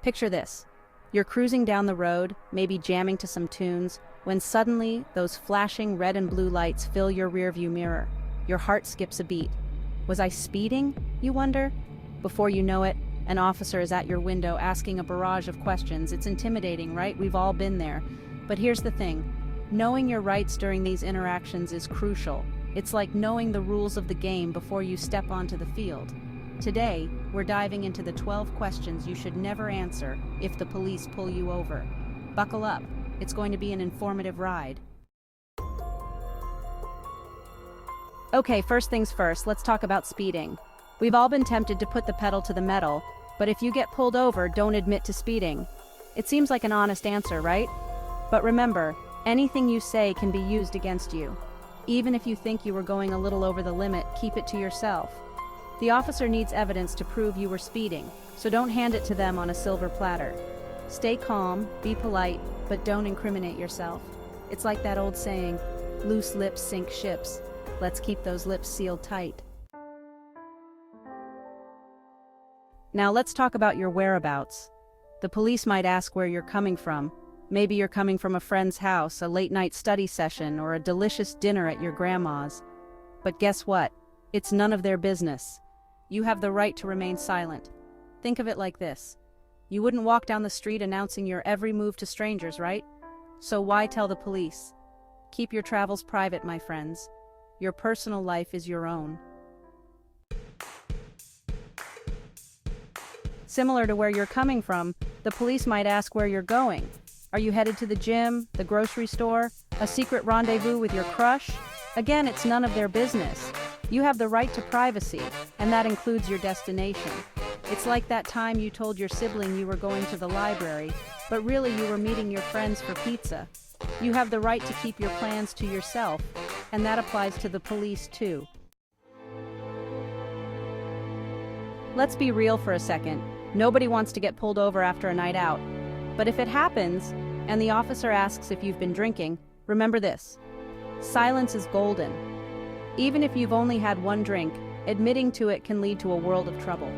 Picture this. You're cruising down the road, maybe jamming to some tunes, when suddenly those flashing red and blue lights fill your rearview mirror. Your heart skips a beat. Was I speeding, you wonder? Before you know it, an officer is at your window asking a barrage of questions. It's intimidating, right? We've all been there. But here's the thing. Knowing your rights during these interactions is crucial. It's like knowing the rules of the game before you step onto the field. Today, we're diving into the 12 questions you should never answer if the police pull you over. Buckle up. It's going to be an informative ride. Okay, first things first, let's talk about speeding. We've all been tempted to put the pedal to the metal, but if you get pulled over, don't admit to speeding. It seems like an honest answer, right? But remember, anything you say can be used against you. Even if you think you were going a little over the limit, keep it to yourself. The officer needs evidence to prove you were speeding, so don't hand it to them on a silver platter. Stay calm, be polite, but don't incriminate yourself. It's like that old saying, loose lips sink ships. Let's keep those lips sealed tight. Now let's talk about your whereabouts. The police might ask where you're coming from. Maybe you're coming from a friend's house, a late-night study session, or a delicious dinner at your grandma's. But guess what? It's none of their business. You have the right to remain silent. Think of it like this. You wouldn't walk down the street announcing your every move to strangers, right? So why tell the police? Keep your travels private, my friends. Your personal life is your own. Similar to where you're coming from, the police might ask where you're going. Are you headed to the gym, the grocery store, a secret rendezvous with your crush? Again, it's none of their business. You have the right to privacy, and that includes your destination. It's like that time you told your sibling you were going to the library, but really you were meeting your friends for pizza. You have the right to keep your plans to yourself, and that applies to the police too. Let's be real for a second. Nobody wants to get pulled over after a night out. But if it happens, and the officer asks if you've been drinking, remember this. Silence is golden. Even if you've only had one drink, admitting to it can lead to a world of trouble.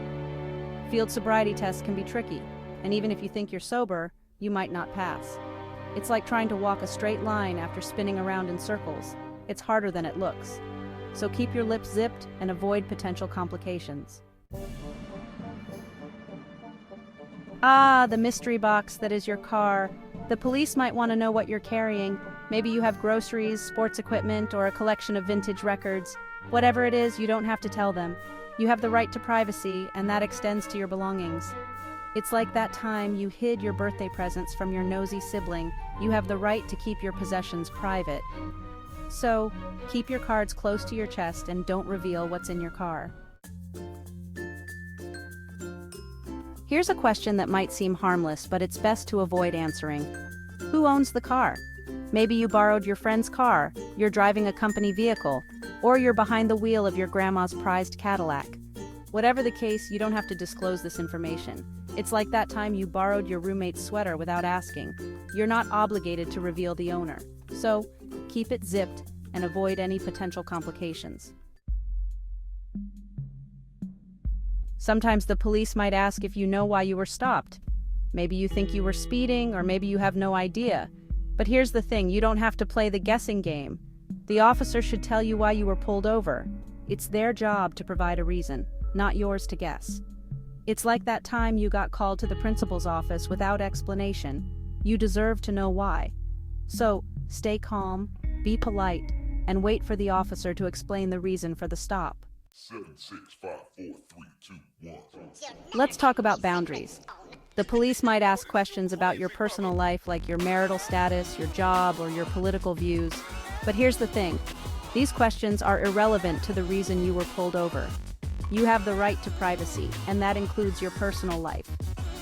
Field sobriety tests can be tricky, and even if you think you're sober, you might not pass. It's like trying to walk a straight line after spinning around in circles. It's harder than it looks. So keep your lips zipped and avoid potential complications. Ah, the mystery box that is your car. The police might want to know what you're carrying. Maybe you have groceries, sports equipment, or a collection of vintage records. Whatever it is, you don't have to tell them. You have the right to privacy, and that extends to your belongings. It's like that time you hid your birthday presents from your nosy sibling. You have the right to keep your possessions private. So, keep your cards close to your chest and don't reveal what's in your car. Here's a question that might seem harmless, but it's best to avoid answering. Who owns the car? Maybe you borrowed your friend's car, you're driving a company vehicle, or you're behind the wheel of your grandma's prized Cadillac. Whatever the case, you don't have to disclose this information. It's like that time you borrowed your roommate's sweater without asking. You're not obligated to reveal the owner. So, keep it zipped and avoid any potential complications. Sometimes the police might ask if you know why you were stopped. Maybe you think you were speeding, or maybe you have no idea. But here's the thing, you don't have to play the guessing game. The officer should tell you why you were pulled over. It's their job to provide a reason, not yours to guess. It's like that time you got called to the principal's office without explanation. You deserve to know why. So, stay calm, be polite, and wait for the officer to explain the reason for the stop. 7, 6, 5, 4, 3, 2, 1. Let's talk about boundaries. The police might ask questions about your personal life, like your marital status, your job, or your political views. But here's the thing. These questions are irrelevant to the reason you were pulled over. You have the right to privacy, and that includes your personal life.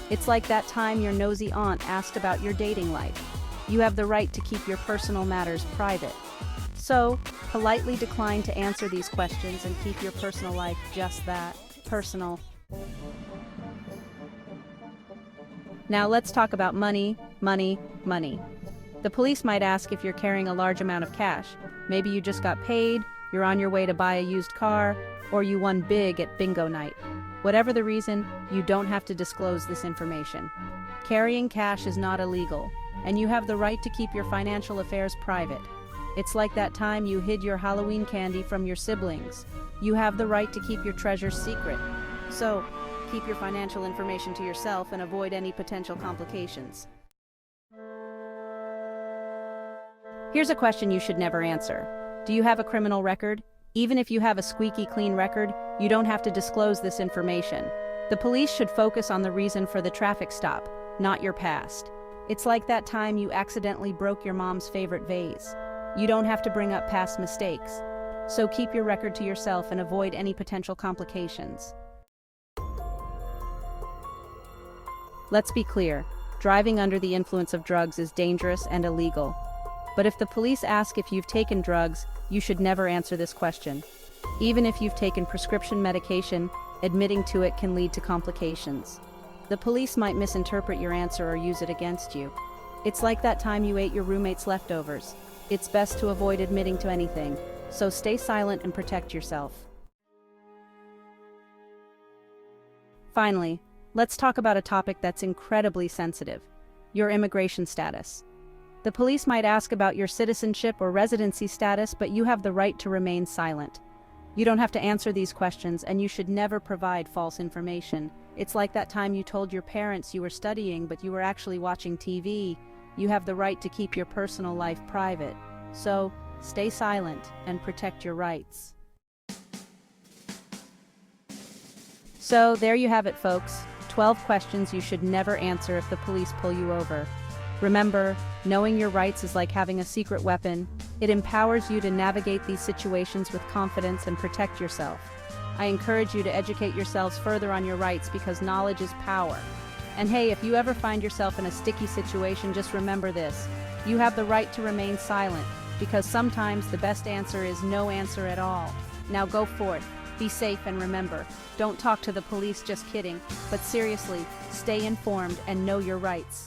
It's like that time your nosy aunt asked about your dating life. You have the right to keep your personal matters private. So, politely decline to answer these questions and keep your personal life just that, personal. Now let's talk about money. The police might ask if you're carrying a large amount of cash. Maybe you just got paid, you're on your way to buy a used car, or you won big at bingo night. Whatever the reason, you don't have to disclose this information. Carrying cash is not illegal, and you have the right to keep your financial affairs private. It's like that time you hid your Halloween candy from your siblings. You have the right to keep your treasures secret. So, keep your financial information to yourself and avoid any potential complications. Here's a question you should never answer. Do you have a criminal record? Even if you have a squeaky clean record, you don't have to disclose this information. The police should focus on the reason for the traffic stop, not your past. It's like that time you accidentally broke your mom's favorite vase. You don't have to bring up past mistakes. So keep your record to yourself and avoid any potential complications. Let's be clear, driving under the influence of drugs is dangerous and illegal. But if the police ask if you've taken drugs, you should never answer this question. Even if you've taken prescription medication, admitting to it can lead to complications. The police might misinterpret your answer or use it against you. It's like that time you ate your roommate's leftovers. It's best to avoid admitting to anything, so stay silent and protect yourself. Finally, let's talk about a topic that's incredibly sensitive: your immigration status. The police might ask about your citizenship or residency status, but you have the right to remain silent. You don't have to answer these questions, and you should never provide false information. It's like that time you told your parents you were studying, but you were actually watching TV. You have the right to keep your personal life private. So, stay silent and protect your rights. So, there you have it, folks. 12 questions you should never answer if the police pull you over. Remember, knowing your rights is like having a secret weapon. It empowers you to navigate these situations with confidence and protect yourself. I encourage you to educate yourselves further on your rights because knowledge is power. And hey, if you ever find yourself in a sticky situation, just remember this: you have the right to remain silent, because sometimes the best answer is no answer at all. Now go forth, be safe, and remember, don't talk to the police, just kidding, but seriously, stay informed and know your rights.